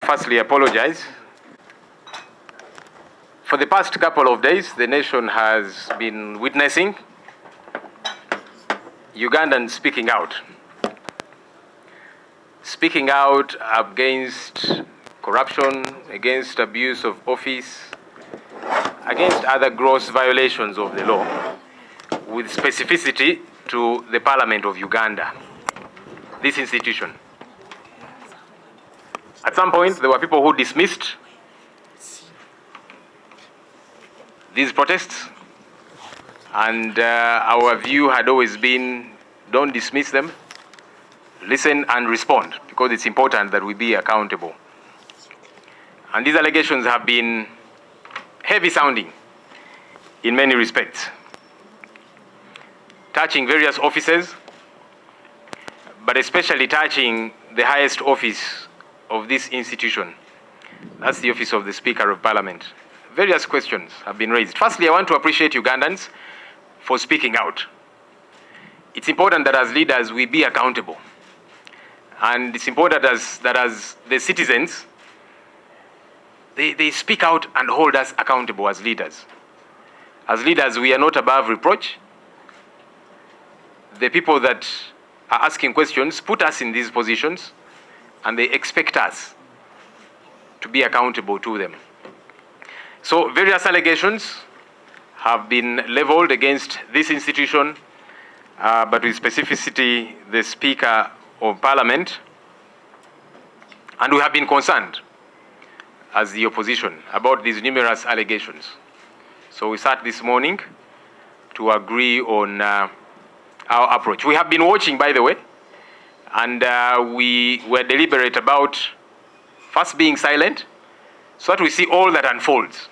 firstly apologize. For the past couple of days, the nation has been witnessing Ugandans speaking out against corruption, against abuse of office, against other gross violations of the law, with specificity to the Parliament of Uganda, this institution. At some point, there were people who dismissed these protests, and our view had always been, don't dismiss them, listen and respond, because it's important that we be accountable. And these allegations have been heavy sounding in many respects, touching various offices, but especially touching the highest office of this institution. That's the office of the Speaker of Parliament. Various questions have been raised. Firstly, I want to appreciate Ugandans for speaking out. It's important that as leaders we be accountable. And it's important that as the citizens, they speak out and hold us accountable as leaders. As leaders, we are not above reproach. The people that are asking questions put us in these positions, and they expect us to be accountable to them. So various allegations have been leveled against this institution, but with specificity the Speaker of Parliament. And we have been concerned as the opposition about these numerous allegations. So we sat this morning to agree on our approach. We have been watching, by the way, and we were deliberate about first being silent so that we see all that unfolds,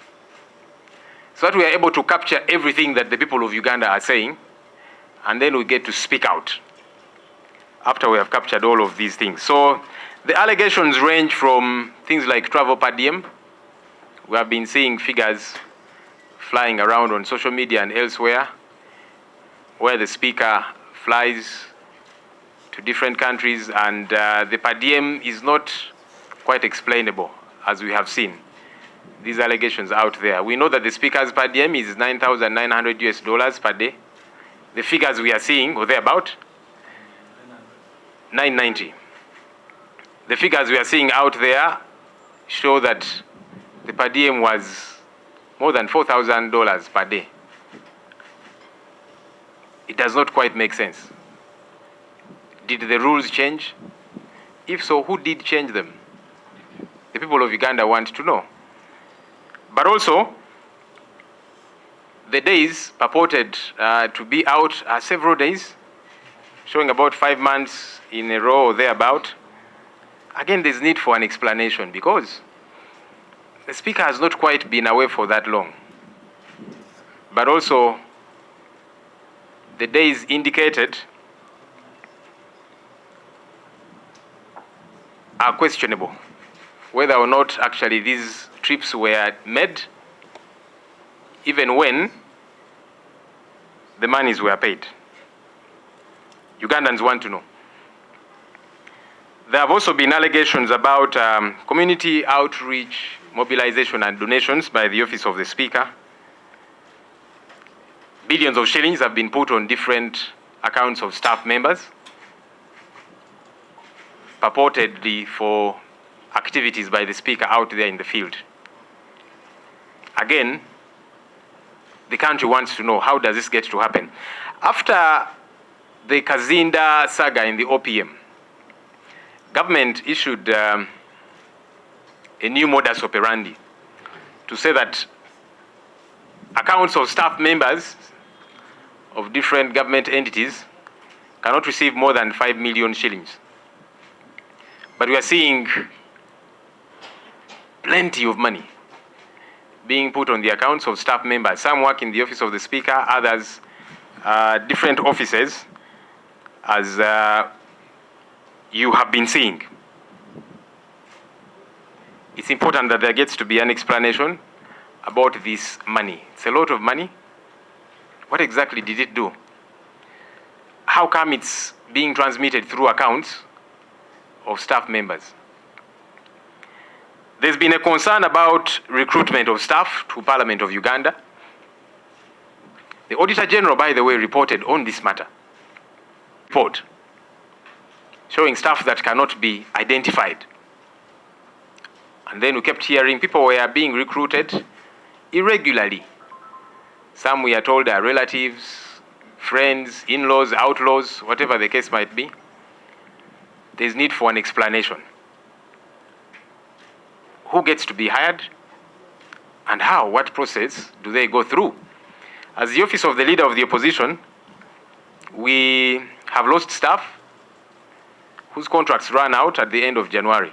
so that we are able to capture everything that the people of Uganda are saying, and then we get to speak out after we have captured all of these things. So the allegations range from things like travel per diem. We have been seeing figures flying around on social media and elsewhere where the Speaker flies to different countries, and the per diem is not quite explainable, as we have seen these allegations out there. We know that the Speaker's per diem is $9,900 per day. The figures we are seeing, or thereabout, 990. The figures we are seeing out there show that the per diem was more than $4,000 per day. It does not quite make sense. Did the rules change? If so, who did change them? The people of Uganda want to know. But also, the days purported to be out are several days, showing about 5 months in a row or thereabout. Again, there's need for an explanation, because the Speaker has not quite been away for that long. But also, the days indicated are questionable, whether or not actually these trips were made, even when the monies were paid. Ugandans want to know. There have also been allegations about community outreach, mobilization and donations by the Office of the Speaker. Billions of shillings have been put on different accounts of staff members, purportedly for activities by the Speaker out there in the field. Again, the country wants to know, how does this get to happen? After the Kazinda saga in the OPM, government issued a new modus operandi to say that accounts of staff members of different government entities cannot receive more than 5 million shillings. But we are seeing plenty of money being put on the accounts of staff members. Some work in the Office of the Speaker, others different offices, as you have been seeing. It's important that there gets to be an explanation about this money. It's a lot of money. What exactly did it do? How come it's being transmitted through accounts of staff members? There's been a concern about recruitment of staff to Parliament of Uganda. The Auditor General, by the way, reported on this matter. Report showing staff that cannot be identified. And then we kept hearing people were being recruited irregularly. Some, we are told, are relatives, friends, in-laws, outlaws, whatever the case might be. There's need for an explanation. Who gets to be hired? And how? What process do they go through? As the Office of the Leader of the Opposition, we have lost staff whose contracts ran out at the end of January.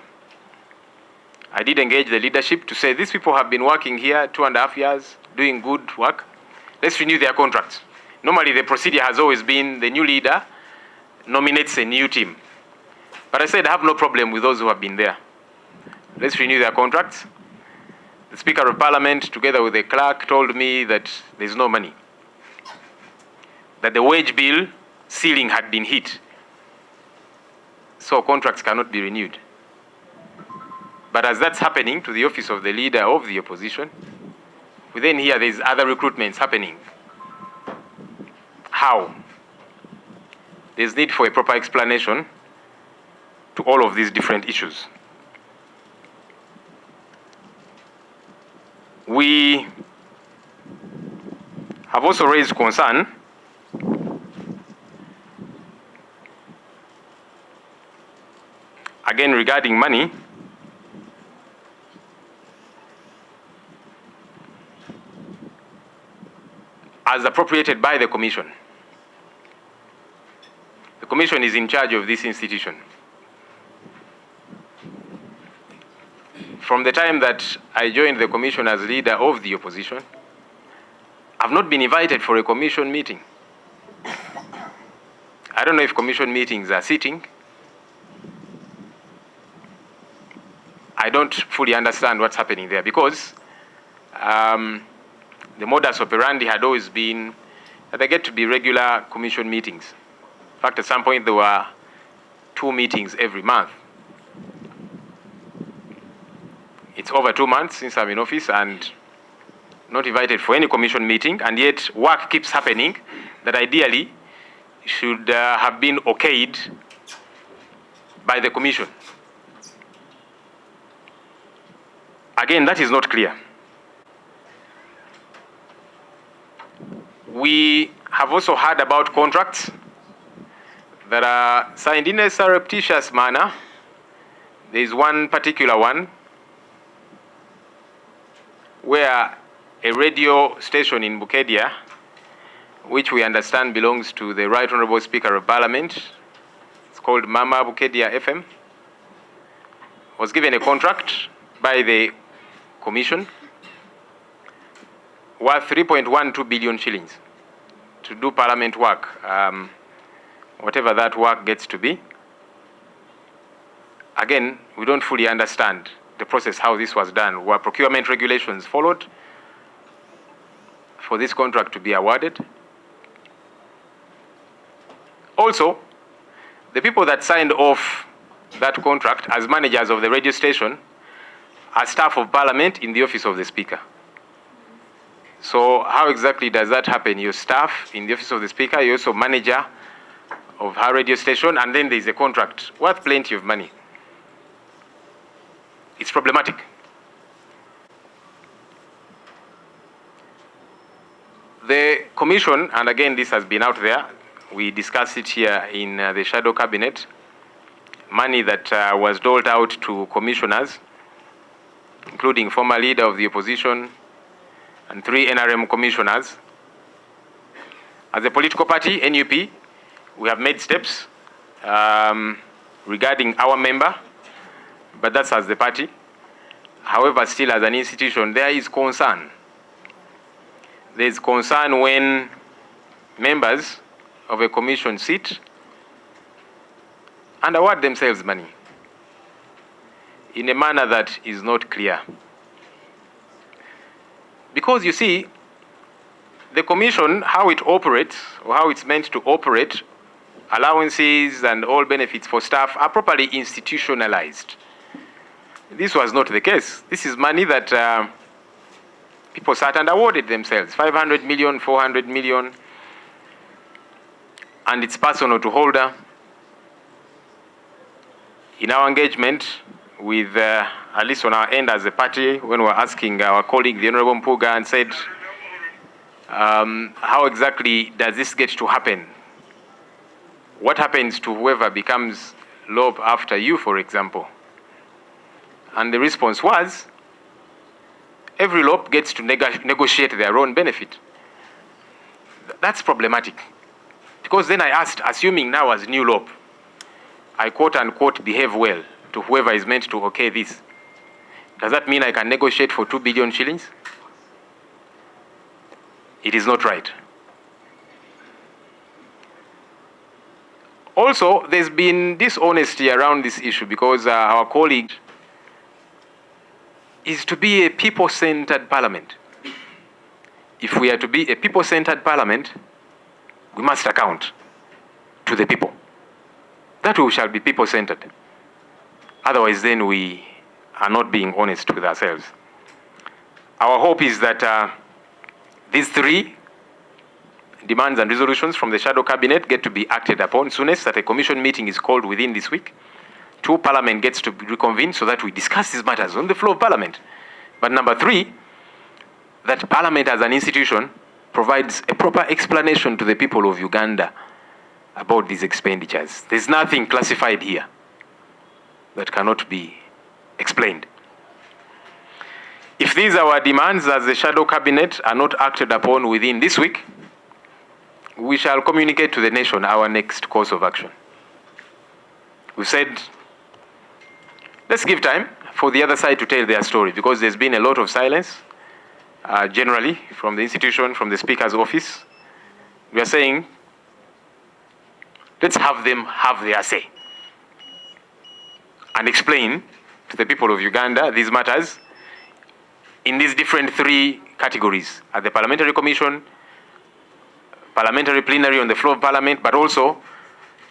I did engage the leadership to say, these people have been working here 2.5 years, doing good work. Let's renew their contracts. Normally, the procedure has always been the new leader nominates a new team. But I said, I have no problem with those who have been there. Let's renew their contracts. The Speaker of Parliament, together with the clerk, told me that there's no money, that the wage bill ceiling had been hit, so contracts cannot be renewed. But as that's happening to the Office of the Leader of the Opposition, within here there's other recruitments happening. How? There's need for a proper explanation to all of these different issues. We have also raised concern again regarding money as appropriated by the Commission. The Commission is in charge of this institution. From the time that I joined the Commission as leader of the opposition, I've not been invited for a Commission meeting. I don't know if Commission meetings are sitting. I don't fully understand what's happening there because the modus operandi had always been that there get to be regular Commission meetings. In fact, at some point there were 2 meetings every month. It's over 2 months since I'm in office and not invited for any Commission meeting, and yet work keeps happening that ideally should have been okayed by the Commission. Again, that is not clear. We have also heard about contracts that are signed in a surreptitious manner. There is one particular one where a radio station in Bukedia, which we understand belongs to the Right Honourable Speaker of Parliament, it's called Mama Bukedia FM, was given a contract by the Commission worth 3.12 billion shillings to do Parliament work, whatever that work gets to be. Again, we don't fully understand the process, how this was done. Were procurement regulations followed for this contract to be awarded? Also, the people that signed off that contract as managers of the radio station are staff of Parliament in the office of the Speaker. So how exactly does that happen? You're staff in the office of the Speaker, you're also manager of her radio station, and then there's a contract worth plenty of money. It's problematic. The Commission, and again this has been out there, we discussed it here in the shadow cabinet, money that was doled out to commissioners, including former leader of the opposition and 3 NRM commissioners. As a political party, NUP, we have made steps regarding our member, but that's as the party. However, still as an institution, there is concern. There is concern when members of a commission sit and award themselves money in a manner that is not clear. Because you see, the commission, how it operates, or how it's meant to operate, allowances and all benefits for staff are properly institutionalized. This was not the case. This is money that people sat and awarded themselves, 500 million, 400 million, and it's personal to holder. In our engagement with, at least on our end as a party, when we were asking our colleague, the Honorable Mpuga, and said, how exactly does this get to happen? What happens to whoever becomes LOP after you, for example? And the response was, every LOP gets to negotiate their own benefit. That's problematic. Because then I asked, assuming now as new LOP, I quote unquote behave well to whoever is meant to okay this, does that mean I can negotiate for 2 billion shillings? It is not right. Also, there's been dishonesty around this issue because our colleague is to be a people-centered parliament. If we are to be a people-centered parliament, we must account to the people. That we shall be people-centered. Otherwise, then we are not being honest with ourselves. Our hope is that these 3 demands and resolutions from the shadow cabinet get to be acted upon soonest, that a commission meeting is called within this week. 2, Parliament gets to reconvene so that we discuss these matters on the floor of Parliament. But number 3, that Parliament as an institution provides a proper explanation to the people of Uganda about these expenditures. There's nothing classified here that cannot be explained. If these our demands as the shadow cabinet are not acted upon within this week, we shall communicate to the nation our next course of action. We said, let's give time for the other side to tell their story, because there's been a lot of silence, generally, from the institution, from the Speaker's office. We are saying, let's have them have their say and explain to the people of Uganda these matters in these different 3 categories, at the Parliamentary Commission, Parliamentary Plenary on the floor of Parliament, but also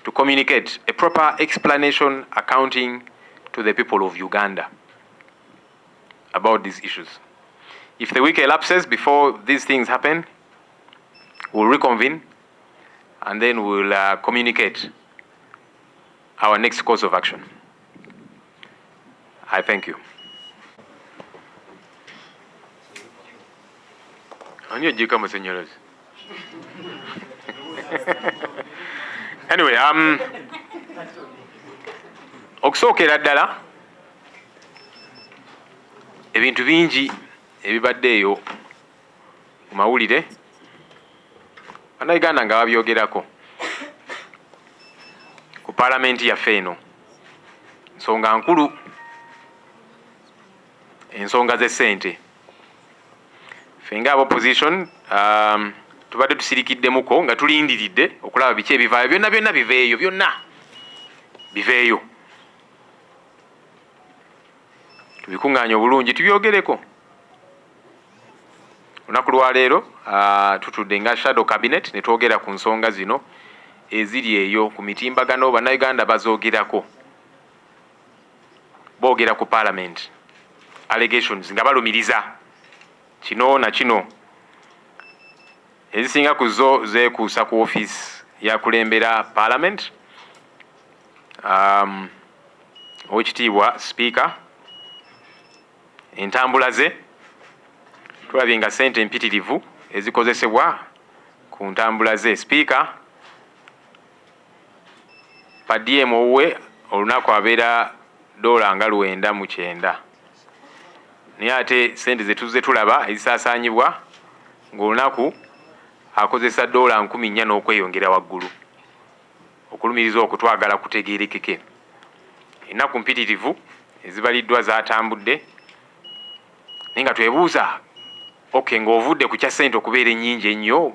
to communicate a proper explanation, accounting to the people of Uganda about these issues. If the week elapses before these things happen, we'll reconvene and then we'll communicate our next course of action. I thank you. Anyway, okusookera ddala ebintu bingi ebibaddeeyo mu mawulire bannayuganda nga babyogerako ku paalamenti yaffe eno, nsonga nkulu, ensonga z'essente. Ffe nga opposition tubadde tusirikiddemuko nga tulindiridde okulaba biki ebivaayo, byonna biveeyo, byonna biveeyo, tubikuŋŋaanya obulungi tubyogereko. Olunaku lwa leero tutudde nga shadow cabinet ne twogera ku nsonga zino eziri eyo ku mitimbagano bannayuganda bazoogerako, boogera ku parliament allegations nga balumiriza kino na kino. Ezisinga ku zo zeekuusa ku office yakulembera parliament, owekitiibwa speaker, entambula ze tulabye nga ssente empitirivu ezikozesebwa ku ntambula ze. Speaker pa DM owuwe olunaku abeera $9 mu 9, naye ate ssente ze tulaba ezisaasaanyibwa ng'olunaku akozesa $4,000 n'okweyongera waggulu, okulumiriza okutwagala kutegeerekeke. Ennaku mpitirivu ezibaliddwa zaatambudde, naye nga twebuuza, okay, ng'ovudde ku kya ssente okubeera ennyingi ennyo,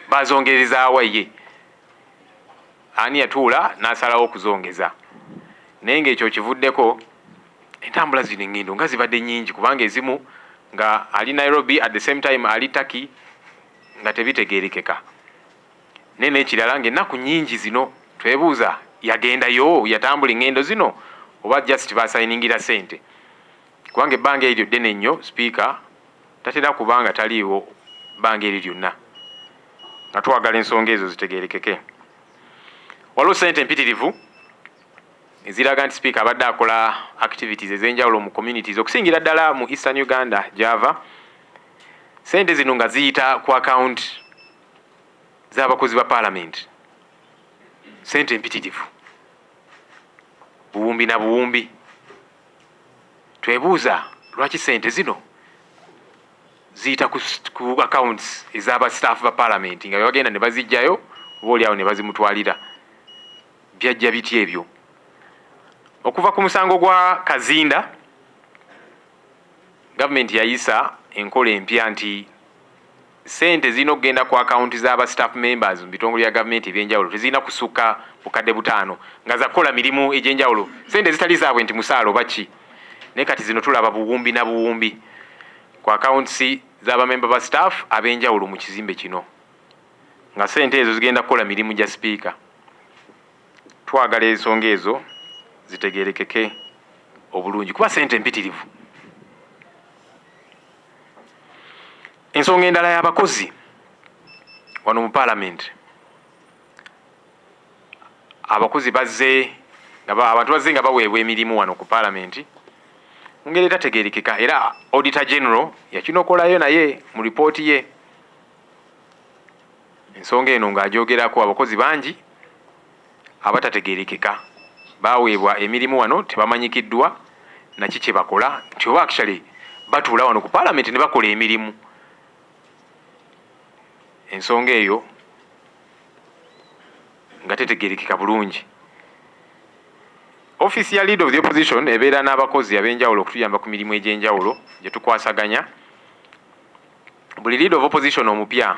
bazongerezaawa ye? Ani yatuula n'asalawo okuzongeza? Naye ng'ekyo kivuddeko, entambula zino engendo nga zibadde nnyingi, kubanga ezimu nga ali Nairobi at the same time ali Turkey nga tebitegeerekeka. Naye n'ekirala ng'ennaku nnyingi zino twebuuza, yagendayo, yatambula engendo zino, oba just basayiningira ssente? kubanga ebbanga eryo ddene nnyo speaker tatera kubanga taliiwo bbanga eryo lyonna nga twagala ensonga ezo zitegeerekeke. Waliwo ssente empitirivu eziraga nti speaker abadde akola activities ez'enjawulo mu communities okusingira ddala mu Eastern Uganda gy'ava. Ssente zino nga ziyita ku account z'abakozi ba parliament. Ssente empitirivu buwumbi na buwumbi. Twebuuza lwaki ssente zino ziyita ku accounts ez'aba staff ba parliament nga bagenda ne bazijjayo oba oliawo ne bazimutwalira. Byajja biti ebyo? Okuva ku musango gwa Kazinda, gavumenti yayisa enkola empya nti ssente zirina okugenda ku akaunti z'aba staff members mu bitongole bya gavumenti eby'enjawulo tezirina kusukka bukadde butaano nga za kukola mirimu egy'enjawulo, ssente zitali zaabwe nti musaala oba ki. Naye kati zino tulaba buwumbi na buwumbi ku akaunti z'abamemba ba staff ab'enjawulo mu kizimbe kino nga ssente ezo zigenda kukola mirimu gya sipiika. Twagala ensonga ezo zitegeerekeke obulungi kuba ssente mpitirivu. Ensonga endala y'abakozi wano mu parliament, abakozi bazze abantu bazze nga baweebwa emirimu wano ku parliament mu ngeri etategeerekeka, era auditor general yakinokolayo naye mu ripooti ye ensonga eno ng'agyogerako. Abakozi bangi abatategeerekeka baweebwa emirimu wano tebamanyikiddwa naki kye bakola, nti oba actually batuula wano ku parliament ne bakola emirimu. Ensonga eyo nga tetegeerekeka bulungi. Office ya leader of the opposition ebeera n'abakozi ab'enjawulo okutuyamba ku mirimu egy'enjawulo gye tukwasaganya. Buli leader of opposition omupya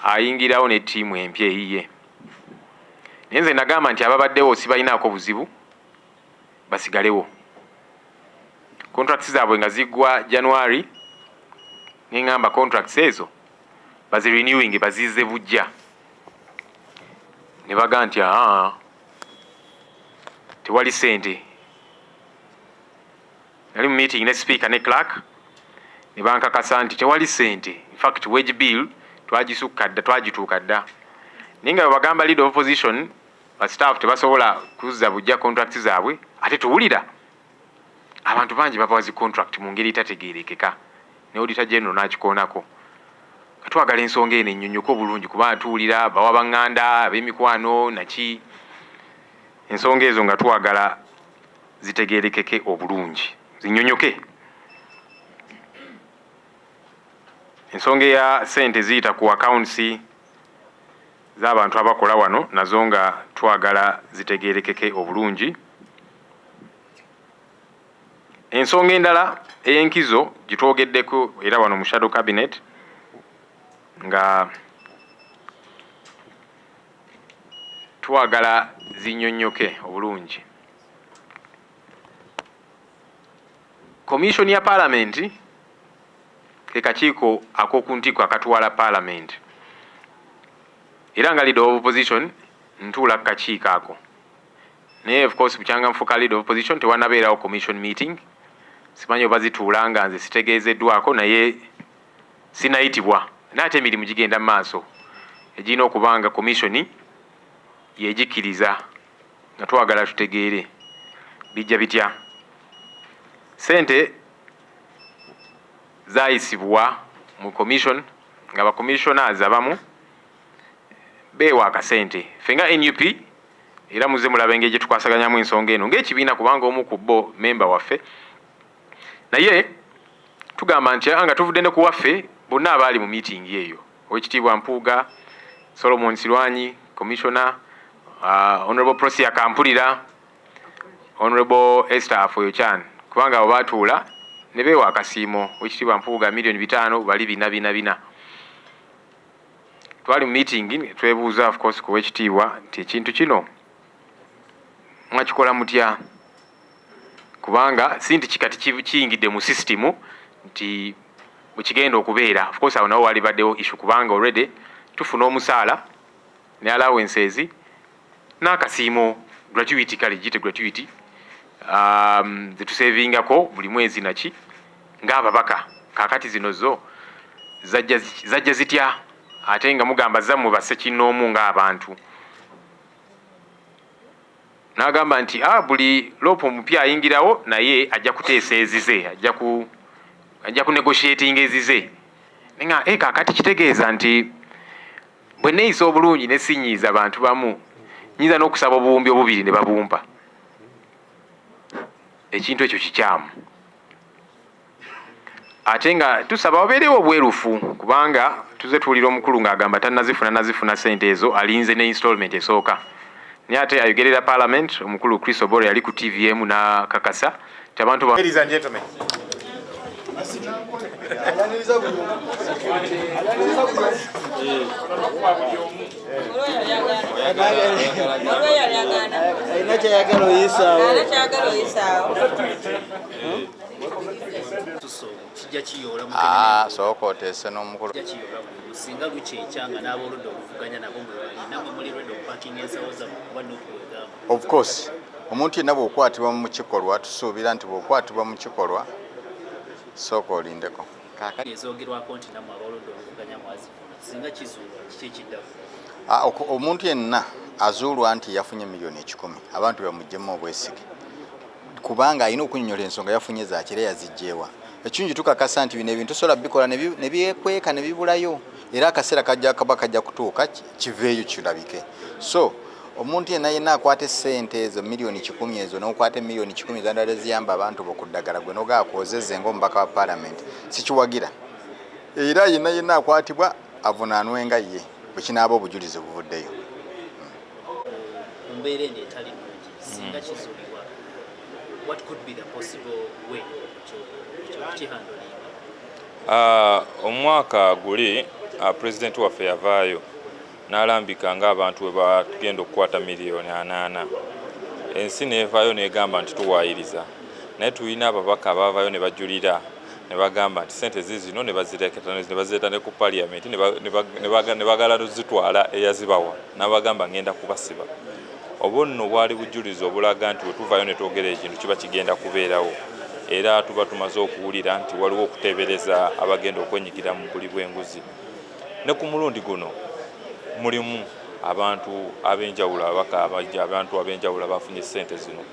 ayingirawo ne ttiimu empya eyiye. Naye nze nagamba nti ababaddewo sibalinaako buzibu basigalewo. Contracts zaabwe nga ziggwa January, neŋŋamba contracts ezo bazirenewing bazizze bujja. Ne baga nti tewali ssente. Nali mu meeting ne speaker ne clerk ne bankakasa nti tewali ssente. In fact wage bill twagisukka dda, twagituuka dda. Naye nga bagamba leader of opposition ba staff tebasobola kuzza bujja contract zaabwe, ate tuwulira abantu bangi babawa zi contract mu ngeri etategeerekeka. Ne auditor general n'akikoonako. Katwagala ensonga eno ennyonyoke obulungi kuba tuwulira bawa baŋŋanda ab'emikwano naki. Ensonga ezo nga twagala zitegeerekeke obulungi, zinnyonyoke. Ensonga ya ssente ziyita ku accounts z'abantu abakola wano nazo nga twagala zitegeerekeke obulungi. Ensonga endala ey'enkizo gye twogeddeko era wano mu shadow cabinet nga twagala zinnyonnyoke obulungi. Commission ya parliament ke kakiiko ak'oku ntikko akatwala parliament, era nga leader of opposition ntuula ku kakiiko ako. Naye of course bukyanganfu ka leader of opposition tewanabeerawo commission meeting. Simanyi oba zituula nga nze sitegeezeddwako, naye sinayitibwa. Naate emirimu gigenda mu maaso egirina okubanga commission yegikkiriza nga twagala tutegeere bijja bitya. Ssente zaayisibwa mu commission nga ba commissioners abamu beewa akasente. Ffe nga NUP era muze mulabe engeri gye tukwasaganyamu ensonga eno ng'ekibiina kubanga omu ku bo memba waffe, naye tugamba nti nga tuvudde ne ku waffe bonna abaali mu meeting eyo, Oweekitiibwa Mpuuga, Solomon Sirwanyi, Commissioner, Honorable Prosia Kampulira, Honorable Esther Afoyochan, kubanga abo baatuula ne beewa akasiimo. Oweekitiibwa Mpuuga $5,000,000 bali 444. Twali mu meeting twebuuza of course ku Oweekitiibwa nti ekintu kino mwakikola mutya, kubanga si nti kikati kiyingidde mu system nti bwekigenda okubeera. Of course awo nawo wali baddewo issue kubanga already tufuna omusaala ne allowances n'akasiimo gratuity, kale gite gratuity zetusavingako buli mwezi naki ng'ababaka. Kakati zino zo zajja zitya ate nga mugamba zammwe bassekinnoomu ng'abantu. N'agamba nti buli LOP omupya ayingirawo naye ajja kuteesa ezize, ajja kunegotiatinga ezize. Nenga kakati kitegeeza nti bwe neeyisa obulungi ne sinyiiza abantu bamu nyinza n'okusaba obuwumbi obubiri ne babumpa. Ekintu ekyo kikyamu. Ate nga tusaba wabeerewo obwerufu kubanga tuze tuwulira omukulu ng'agamba nazifuna ssente ezo, alinze ne installment esooka. Naye ate ayogerera Parliament, omukulu Chris Oboro yali ku TVM n'akakasa ti abantu ba... Ladies and gentlemen. Sooka oteese n'omukulu. Singa lukyekya n'aboludde okuvuganya nabo namwe muli lwedde okupakinga ensawo zammwe kuba n'okuwegaamu. Of course omuntu yenna bw'okwatibwa mu kikolwa tusuubira nti bw'okwatibwa mu kikolwa sooka olindeko. Ezoogerwako nti namwe aboludde okuvuganya mwazifuna singa kizuulwa kiki ekiddako? Omuntu yenna azuulwa nti yafunye $1,000,000 abantu bamuggyemu obwesige kubanga alina okunnyonnyola ensonga yafunye zaakira yazigjeewa. Ekirungi tukakasa nti bino ebintu tusobola bikola ne byekweka ne bibulayo era akaseera kajja kutuuka kiveeyo kirabike. So omuntu yenna akwata essente ezo $1,000,000 ezo n'okwata $1,000,000 ezandala eziyamba abantu bokuddagala gwe nogaakozeze ng'omubaka wa Parliament sikiwagira. Era yenna akwatibwa avunaanwenga ye bwe kinaaba obujulizi buvuddeyo. Mu mbeera eno etali nnungi singa kizuulibwa, what could be the possible way omwaka guli president waffe yavaayo n'alambika ng'abantu bwe bagenda okukwata $80,000,000. Ensi neevaayo negamba nti tuwaayiriza, naye tulina ababaka abaavaayo ne bajulira ne bagamba nti sente zino ne bazireeta ne ku Parliament ne bagala zitwala eyazibawa n'abagamba ngenda kubasiba. Obwo nno bwali bujulizi obulaga nti bwe tuvaayo ne twogera ekintu kiba kigenda kubeerawo. Era tuba tumaze okuwulira nti waliwo okuteebereza abagenda okwenyigira mu buli bw'enguzi. Ne ku mulundi guno mulimu abantu ab'enjawulo abantu ab'enjawulo abafunye ssente zino.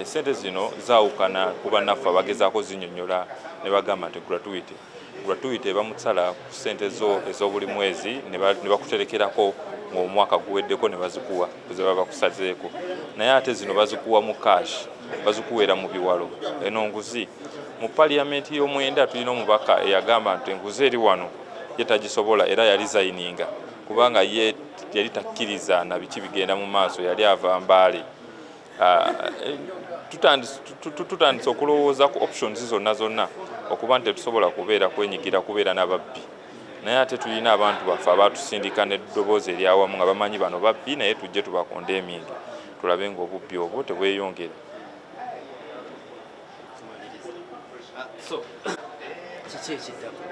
Essente zino zaawukana ku bannaffe abagezaako zinnyonnyola ne bagamba nti gratuity bamutsala ku ssente ez'obuli mwezi ne bakuterekerako ng'omwaka guweddeko ne bazikuwa ze baba bakusazeeko. Naye ate zino bazikuwa mu cash, bazikuweera mu biwalo. Eno nguzi mu Parliament y'omwenda tulina omubaka eyagamba nti enguzi eri wano ye tagisobola era yali zayininga kubanga ye yali takkiriza na biki bigenda mu maaso, yali ava Mbaale. Tutandise okulowooza ku options zonna okuba nti tetusobola kwenyigira kubeera n'ababbi. Naye ate tulina abantu baffe abatusindika n'eddoboozi eryawamu nga bamanyi bano babbi naye tujje tubakonda emingi tulabe ng'obubbi obwo tebweyongera.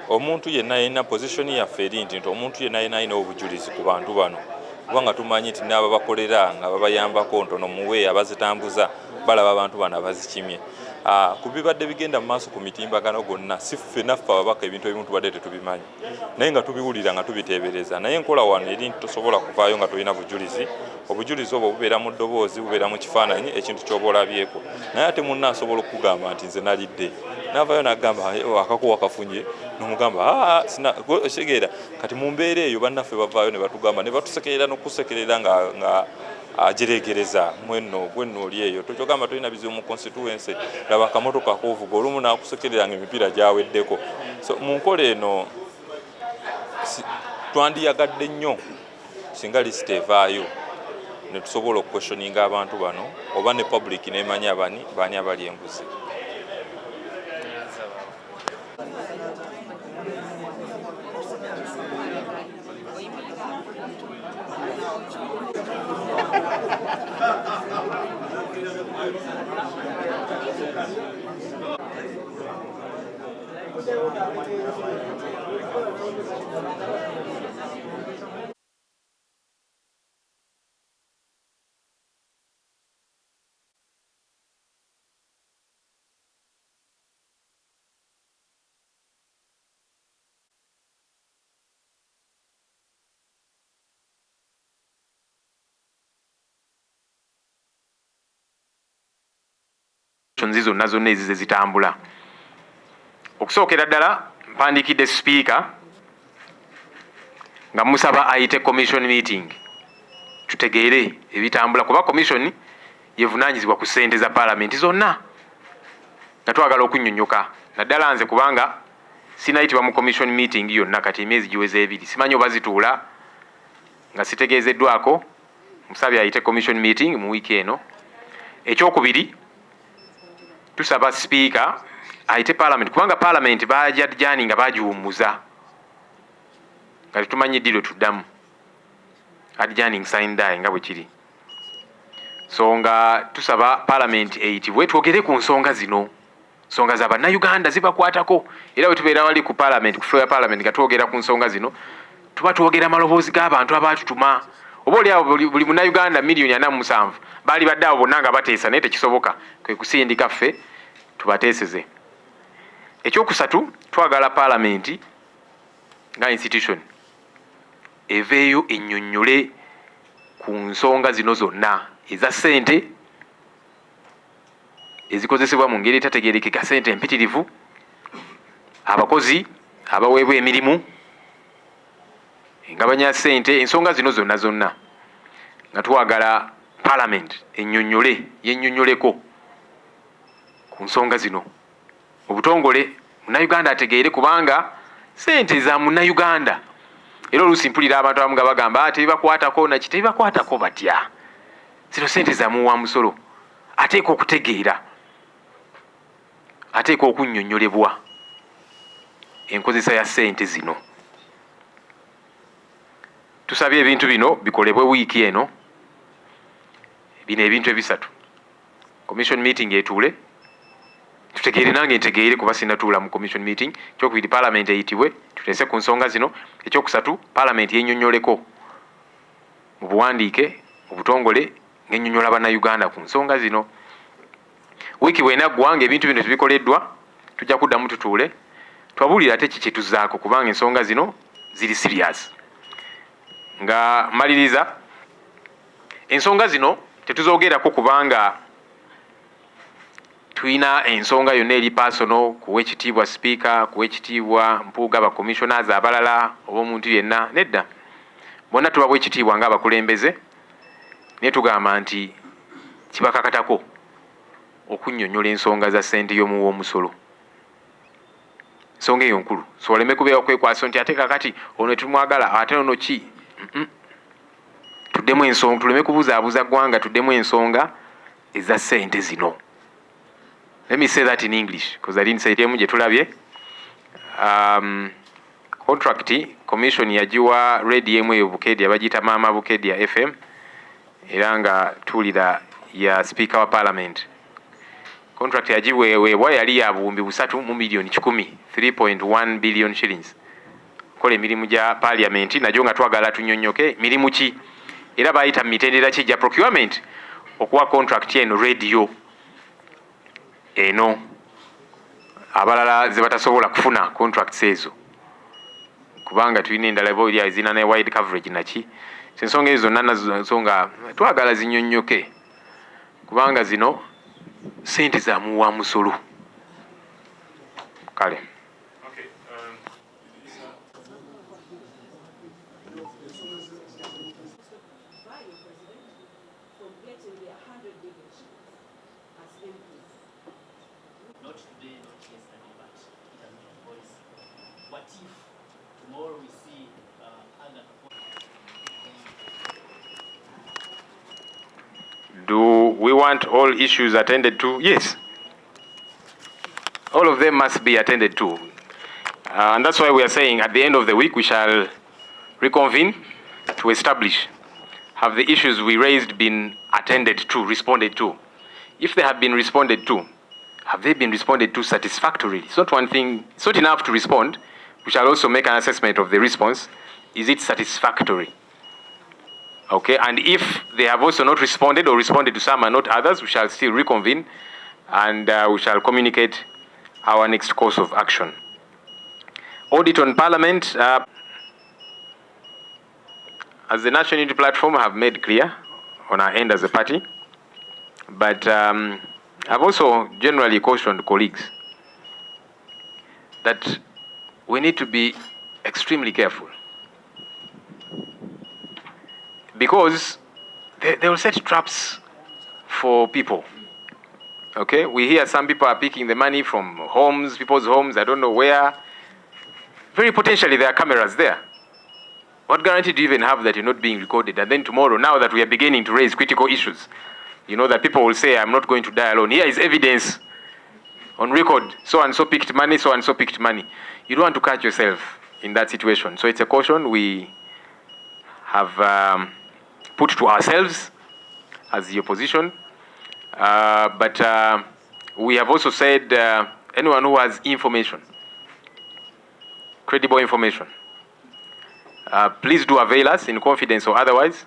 Omuntu yenna alina position yaffe eri nti omuntu yenna alina obujulizi ku bantu bano kubanga tumanyi nti n'abo bakolera nga babayambako ntono muwe abazitambuza balaba abantu bano abazikimye. Ku bibadde bigenda mu maaso ku mitimbagano gonna si ffe naffe ababaka ebintu ebimu tubadde tetubimanyi naye nga tubiwulira nga tubiteebereza, naye enkola wano eri nti tosobola kuvaayo nga tolina bujulizi. Obujulizi obwo bubeera mu ddoboozi, bubeera mu kifaananyi ekintu ky'oba olabyeko. Naye ate munna asobola okukugamba nti nze nalidde n'avaayo n'agamba akakuwa kafunye n'omugamba kitegeera kati mu mbeera eyo bannaffe bavaayo ne batugamba ne batusekerera n'okusekerera nga ajeregereza mwenno oli eyo tokyogamba tolina bizibu mu constituency laba akamotoka akoovuga olumu n'akusekerera ng'emipiira gyaweddeko. So mu nkola eno twandiyagadde nnyo singa lisiti evaayo ne tusobola okukwestioninga abantu bano oba ne public n'emanya baani abali enguzi. zonna zonna ezize zitambula. Okusookera ddala mpandiikidde sipiika nga musaba ayite commission meeting tutegeere ebitambula, kuba commission yevunaanyizibwa ku ssente za paalamenti zonna nga twagala okunnyonnyoka naddala nze kubanga sinayitibwa mu commission meeting yonna kati emyezi giweze ebiri, simanyi oba zituula nga sitegeezeddwako. Musabye ayite commission meeting mu wiiki eno. Ekyokubiri, tusaba sipiika ayite paalamenti kubanga paalamenti bajadjani nga bagiwummuza nga tetumanyi ddi lwe tuddamu adjourning sign die nga bwe kiri. So nga tusaba paalamenti eyitibwe twogere ku nsonga zino, nsonga za bannayuganda zibakwatako, era bwe tubeera wali ku paalamenti, ku floor ya paalamenti nga twogera ku nsonga zino tuba twogera amaloboozi g'abantu abaatutuma. Oba oli awo buli munnayuganda miliyoni 47 baali badde awo bonna nga bateesa naye tekisoboka, kwe kusindika ffe tubateeseze. Ekyokusatu, twagala paalamenti nga institution eveeyo ennyonnyole ku nsonga zino zonna eza ssente ezikozesebwa mu ngeri etategeerekeka, ssente empitirivu, abakozi abaweebwa emirimu, engabanya ssente, ensonga zino zonna zonna nga twagala paalamenti yennyonnyoleko ku nsonga zino. Obutongole munnayuganda ategeere kubanga ssente za munnayuganda. Era oluusi mpulira abantu abamu nga bagamba tebibakwatako naki, tebibakwatako batya? Zino ssente za muwa musolo, ateeka okutegeera, ateeka okunnyonnyolebwa enkozesa ya ssente zino. Tusabye ebintu bino bikolebwe wiiki eno. Bino ebintu ebisatu, commission meeting etuule tutegeere, nange ntegeere kuba sinatuula mu commission meeting. Ekyokubiri, paalamenti eyitibwe tuteese ku nsonga zino. Ekyokusatu, paalamenti yennyonnyoleko mu buwandiike obutongole ng'ennyonnyola bannayuganda ku nsonga zino. Wiiki bw'enaggwa ng'ebintu bino tebikoleddwa, tujja kuddamu tutuule twabuulira ate kiki tuzzaako, kubanga ensonga zino ziri serious. Nga maliriza, ensonga zino tetuzoogerako kubanga tulina ensonga yonna eri personal kuwa ekitiibwa sipiika, kuwa ekitiibwa Mpuuga, ba commissioners abalala oba omuntu yenna. Nedda, bonna tubawa ekitiibwa ng'abakulembeze, naye tugamba nti kibakakatako okunnyonnyola ensonga za ssente y'omuwa omusolo. Ensonga eyo nkulu, so oleme kubeera okwekwasa nti ate kakati ono tumwagala ate ono ki. Tuddemu ensonga, tuleme kubuzaabuza ggwanga, tuddemu ensonga eza ssente zino. Let me say that in English because I didn't say it gye tulabye. Contract commission yagiwa radio emu eyo Bukedya bagiyita Maama Bukedya FM era nga tuulira ya speaker wa parliament. Contract yagiweebwa yali ya buwumbi 3 million 10, 3.1 billion shillings. Kola emirimu gya parliament nagyo nga twagala tunnyonnyoke mirimu ki era bayita mitendera ki gya procurement okuwa contract eno radio eno abalala ze batasobola kufuna contracts ezo kubanga tulina endala booli ezina ne wide coverage naki. Ensonga ezo zonna nsonga twagala zinnyonnyoke kubanga zino ssente za muwa musolo. Kale do we want all issues attended to? Yes. All of them must be attended to. And that's why we are saying at the end of the week we shall reconvene to establish, have the issues we raised been attended to, responded to? If they have been responded to, have they been responded to satisfactorily? It's not one thing, it's not enough to respond. We shall also make an assessment of the response. Is it satisfactory? Okay, and if they have also not responded or responded to some and not others, we shall still reconvene and we shall communicate our next course of action. Audit on Parliament, as the National Unity Platform have made clear on our end as a party, but I've also generally cautioned colleagues that we need to be extremely careful, because they will set traps for people. Okay, we hear some people are picking the money from homes, people's homes, I don't know where. Very potentially there are cameras there. What guarantee do you even have that you're not being recorded? And then tomorrow, now that we are beginning to raise critical issues, you know that people will say, I'm not going to die alone. Here is evidence on record. So and so picked money, so and so picked money. You don't want to catch yourself in that situation. So it's a caution we have put to ourselves as the opposition. But we have also said anyone who has information, credible information, please do avail us in confidence or otherwise,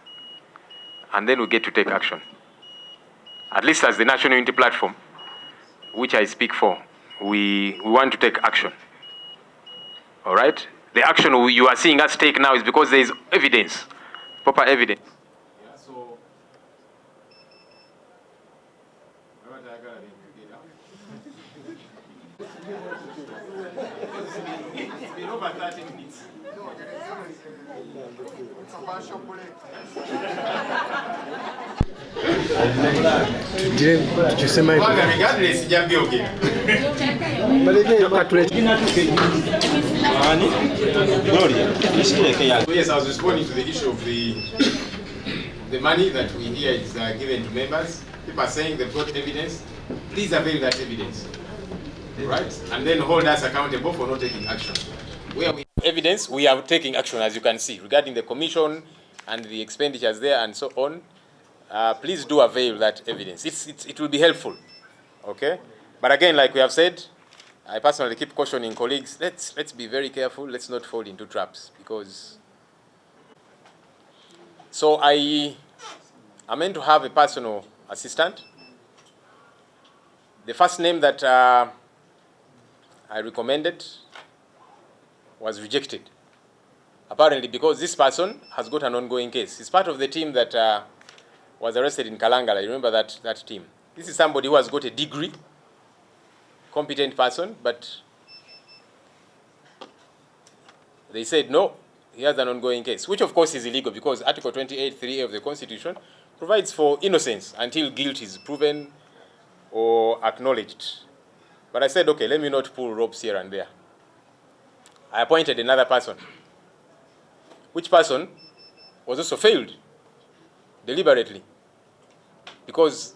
and then we get to take action. At least as the National Unity Platform, which I speak for, we want to take action. All right? The action you are seeing us take now is because there is evidence, proper evidence. Yeah, so it's been over 30 minutes. Yes, I was responding to the issue of the money that we hear is given to members. People are saying they've got evidence. Please avail that evidence, right? And then hold us accountable for not taking action. Where we have evidence, we are taking action, as you can see, regarding the commission and the expenditures there and so on. Please do avail that evidence. It will be helpful, okay? But again, like we have said, I personally keep cautioning colleagues, let's be very careful, let's not fall into traps, because... So I meant to have a personal assistant. The first name that I recommended was rejected, apparently because this person has got an ongoing case. He's part of the team that was arrested in Kalangala. You remember that team? This is somebody who has got a degree, competent person, but they said no, he has an ongoing case, which of course is illegal because Article 28(3)(a) of the Constitution provides for innocence until guilt is proven or acknowledged. But I said, okay, let me not pull ropes here and there. I appointed another person, which person was also failed deliberately, because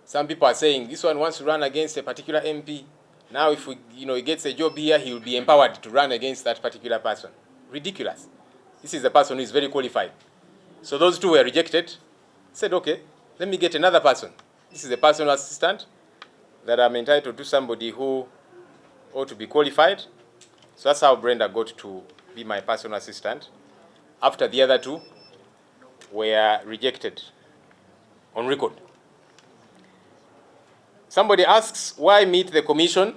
some people are saying this one wants to run against a particular MP. Now if he gets a job here, he will be empowered to run against that particular person. Ridiculous. This is the person who is very qualified. So those two were rejected. I said, okay, let me get another person. This is a personal assistant that I'm entitled to, somebody who ought to be qualified. So that's how Brenda got to be my personal assistant, after the other two were rejected on record. Somebody asks, why meet the commission?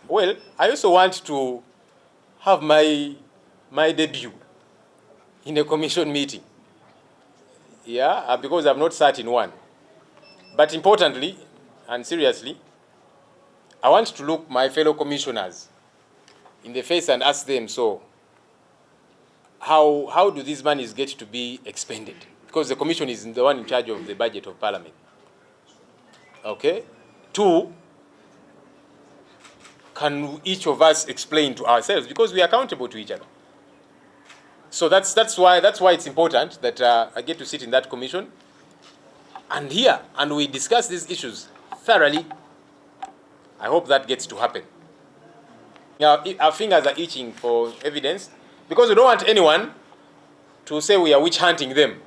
Well, I also want to have my debut in a commission meeting. Yeah, because I've not sat in one. But importantly and seriously, I want to look my fellow commissioners in the face and ask them, so how do these monies get to be expended? Because the commission is the one in charge of the budget of Parliament. Okay? Two, can each of us explain to ourselves, because we are accountable to each other. So that's why it's important that I get to sit in that commission and hear, and we discuss these issues thoroughly. I hope that gets to happen. Now, our fingers are itching for evidence, because we don't want anyone to say we are witch hunting them.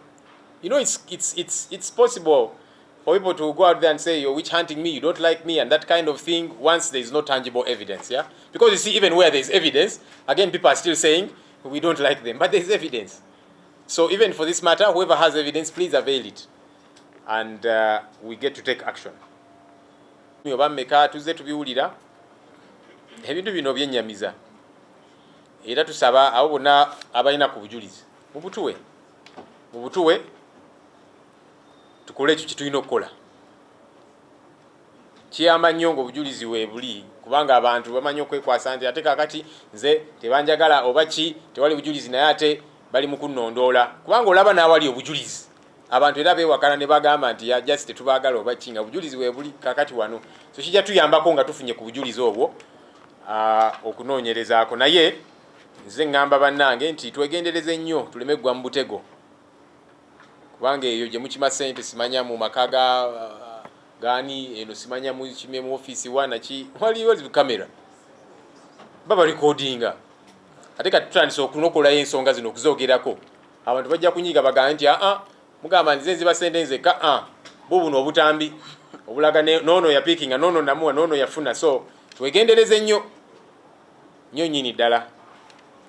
You know, it's possible for people to go out there and say, you're witch hunting me, you don't like me, and that kind of thing, once there is no tangible evidence, yeah? Because you see, even where there is evidence, again, people are still saying, we don't like them, but there is evidence. So even for this matter, whoever has evidence, please avail it. And we get to take action. Tuzze tubiwulira ebintu bino byennyamiza, era tusaba abo bonna abalina ku bujulizi mubutuwe tukole ekyo kye tulina okukola. kiyamba nnyo ng'obujulizi weebuli kubanga abantu bamanyi okwekwasa nti ate kakati nze tebanjagala oba ki tewali bujulizi naye ate bali mu kunnondoola kubanga olaba n'awali obujulizi abantu era beewakana ne bagamba nti just tetubaagala oba ki nga bujulizi weebuli kakati wano so kijja tuyambako nga tufunye ku bujulizi obwo okunoonyerezaako naye nze ŋŋamba bannange nti twegendereze nnyo tuleme ggwa mu butego kubanga eyo gye mukima ssente simanya mu maka gani eno simanya mu kime mu office wana ki waliwo kamera baba recordinga ate kati tutandise okunokolayo ensonga zino okuzoogerako abantu bajja kunyiga bagamba nti mugamba nti nziba ssente nze bubuno obutambi obulaga noono yapiikinga noono namuwa noono yafuna so twegendereze nnyo nnyini ddala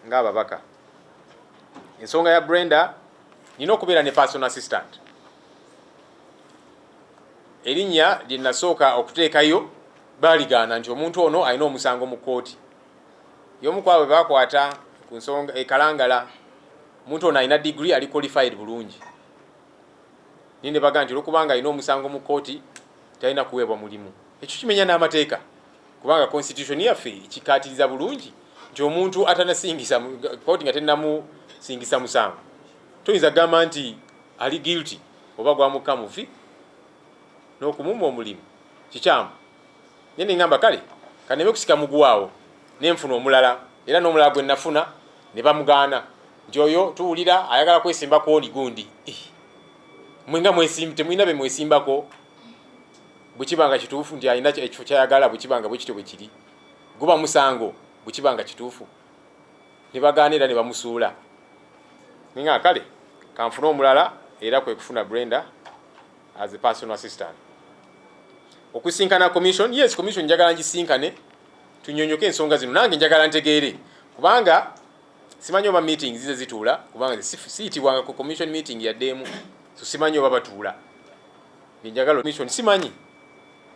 ng'ababaka ensonga ya Brenda nina okubeera ne personal assistant erinnya lye nasooka okuteekayo baaligaana nti omuntu ono alina omusango mu kkooti y'omu ku abo baakwata ku nsonga ekalangala omuntu ono alina digiri ali qualified bulungi ninde baga nti olwokubanga alina omusango mu kkooti talina kuweebwa mulimu ekyo kimenya n'amateeka kubanga constitution yaffe kikaatiriza bulungi nti omuntu atanasingisa kkooti nga tennamusingisa musango toyinza gamba nti ali guilty oba gwamukka mufi n'okumumma omulimu kikyamu naye neŋŋamba kale kaneme kusika muguwaawo nenfuna omulala era n'omulala gwe nafuna ne bamugaana nti oyo tuwulira ayagala kwesimbako oli gundi mwenga temulina be mwesimbako bwekibanga kituufu nti alina ekifo kyayagala bwekibanga bwe kityo bwe kiri guba musango bwekibanga kituufu ne bagaana era ne bamusuula ninga kale kanfuna omulala era kwe kufuna Brenda as a personal assistant okusinkana commission yes commission njagala ngisinkane tunyonyoke ensonga zino nange njagala ntegeere kubanga simanyi oba meetings zize zituula kubanga siitibwanga ku commission meeting yaddeemu so simanyi oba batuula njagala commission simanyi